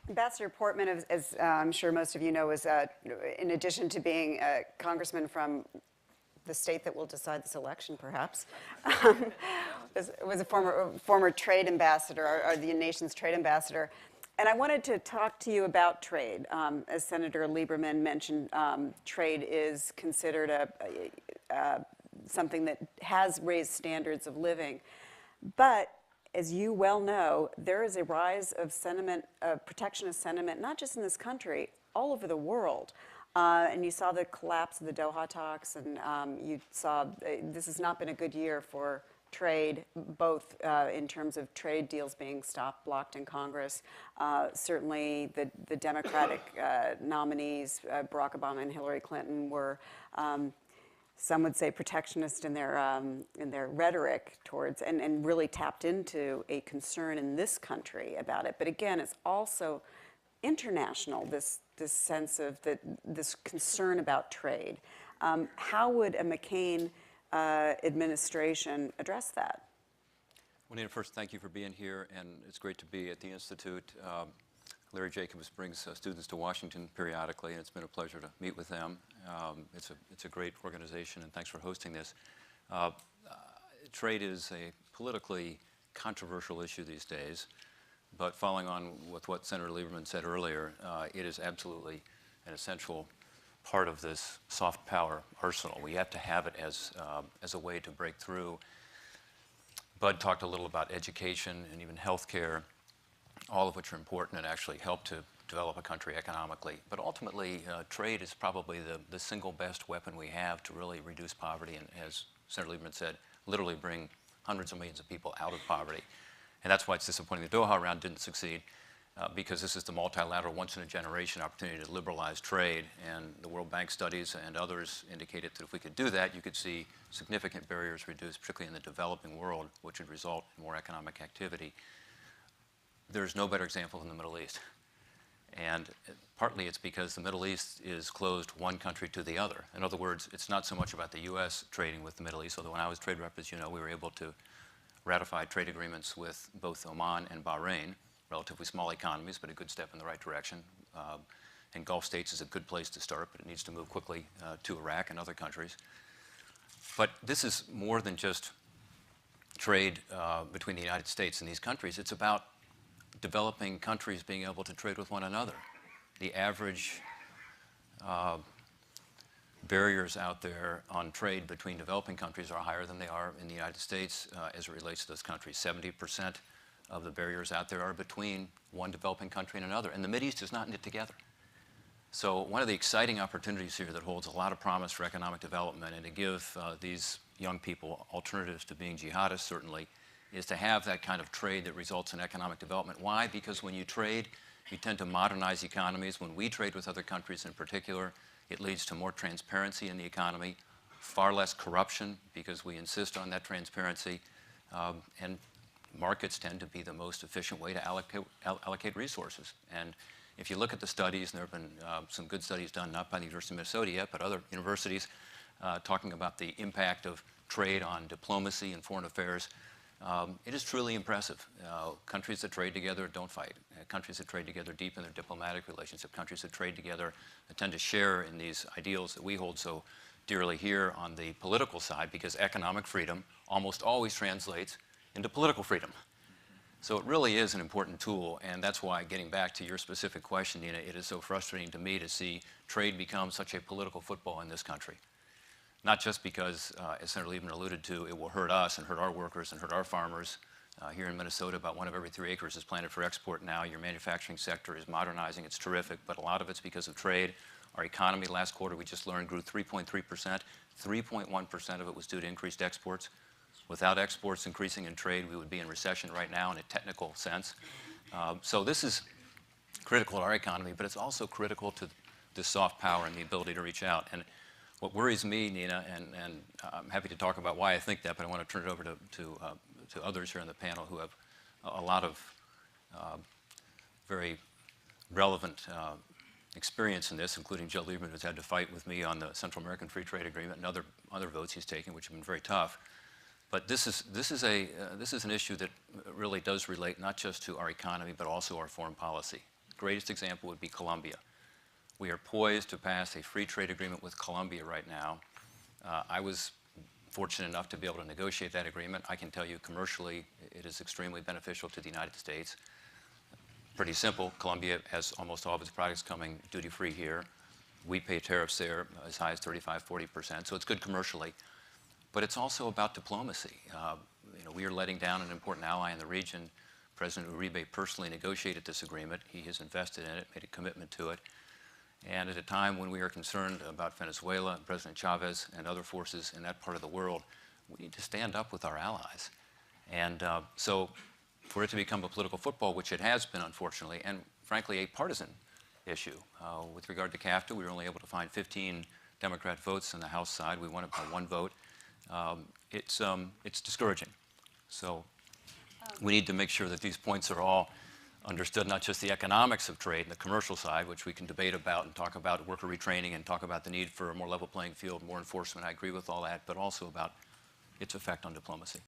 Ambassador Portman, as I'm sure most of you know, is in addition to being a congressman from the state that will decide this election, perhaps, was a former trade ambassador, or the nation's trade ambassador. And I wanted to talk to you about trade. As Senator Lieberman mentioned, trade is considered something that has raised standards of living. But as you well know, there is a rise of sentiment, protectionist sentiment, not just in this country, all over the world. And you saw the collapse of the Doha talks, and you saw this has not been a good year for trade, both in terms of trade deals being stopped, blocked in Congress. Certainly the Democratic nominees, Barack Obama and Hillary Clinton, were some would say protectionist in their rhetoric towards, and really tapped into a concern in this country about it. But again, it's also international, this sense of this concern about trade. How would a McCain administration address that? Well, Nina, first, thank you for being here, and it's great to be at the Institute. Larry Jacobs brings students to Washington periodically, and it's been a pleasure to meet with them. It's a great organization, and thanks for hosting this. Trade is a politically controversial issue these days, but following on with what Senator Lieberman said earlier, it is absolutely an essential part of this soft power arsenal. We have to have it as a way to break through. Bud talked a little about education and even healthcare, all of which are important and actually help to develop a country economically. But ultimately, trade is probably the single best weapon we have to really reduce poverty and, as Senator Lieberman said, literally bring hundreds of millions of people out of poverty. And that's why it's disappointing the Doha round didn't succeed, because this is the multilateral, once-in-a-generation opportunity to liberalize trade. And the World Bank studies and others indicated that if we could do that, you could see significant barriers reduced, particularly in the developing world, which would result in more economic activity. There's no better example than the Middle East. And partly it's because the Middle East is closed one country to the other. In other words, it's not so much about the U.S. trading with the Middle East, although when I was trade rep, as you know, we were able to ratify trade agreements with both Oman and Bahrain, relatively small economies, but a good step in the right direction. And Gulf states is a good place to start, but it needs to move quickly to Iraq and other countries. But this is more than just trade between the United States and these countries. It's about developing countries being able to trade with one another. The average barriers out there on trade between developing countries are higher than they are in the United States as it relates to those countries. 70% of the barriers out there are between one developing country and another, and the Mideast is not knit together. So one of the exciting opportunities here that holds a lot of promise for economic development and to give these young people alternatives to being jihadists, certainly, is to have that kind of trade that results in economic development. Why? Because when you trade, you tend to modernize economies. When we trade with other countries in particular, it leads to more transparency in the economy, far less corruption because we insist on that transparency, and markets tend to be the most efficient way to allocate resources. And if you look at the studies, and there have been some good studies done, not by the University of Minnesota yet, but other universities, talking about the impact of trade on diplomacy and foreign affairs, it is truly impressive. Countries that trade together don't fight. Countries that trade together deepen their diplomatic relationship. Countries that trade together tend to share in these ideals that we hold so dearly here on the political side, because economic freedom almost always translates into political freedom. So it really is an important tool, and that's why, getting back to your specific question, Nina, it is so frustrating to me to see trade become such a political football in this country. Not just because, as Senator Lieberman alluded to, it will hurt us and hurt our workers and hurt our farmers. Here in Minnesota, about 1 of every 3 acres is planted for export now. Your manufacturing sector is modernizing. It's terrific, but a lot of it's because of trade. Our economy last quarter, we just learned, grew 3.3%. 3.1% of it was due to increased exports. Without exports increasing in trade, we would be in recession right now in a technical sense. So this is critical to our economy, but it's also critical to the soft power and the ability to reach out. And what worries me, Nina, and I'm happy to talk about why I think that, but I want to turn it over to others here on the panel who have a lot of very relevant experience in this, including Joe Lieberman, who's had to fight with me on the Central American Free Trade Agreement and other votes he's taken, which have been very tough. But this is an issue that really does relate not just to our economy, but also our foreign policy. greatest example would be Colombia. We are poised to pass a free trade agreement with Colombia right now. I was fortunate enough to be able to negotiate that agreement. I can tell you commercially it is extremely beneficial to the United States. Pretty simple. Colombia has almost all of its products coming duty-free here. We pay tariffs there as high as 35–40%, so it's good commercially. But it's also about diplomacy. We are letting down an important ally in the region. President Uribe personally negotiated this agreement. He has invested in it, made a commitment to it. And at a time when we are concerned about Venezuela, President Chavez, and other forces in that part of the world, we need to stand up with our allies. And so for it to become a political football, which it has been, unfortunately, and frankly, a partisan issue. With regard to CAFTA, we were only able to find 15 Democrat votes on the House side. We won it by 1 vote. It's discouraging. So we need to make sure that these points are all understood, not just the economics of trade and the commercial side, which we can debate about and talk about worker retraining and talk about the need for a more level playing field, more enforcement. I agree with all that, but also about its effect on diplomacy.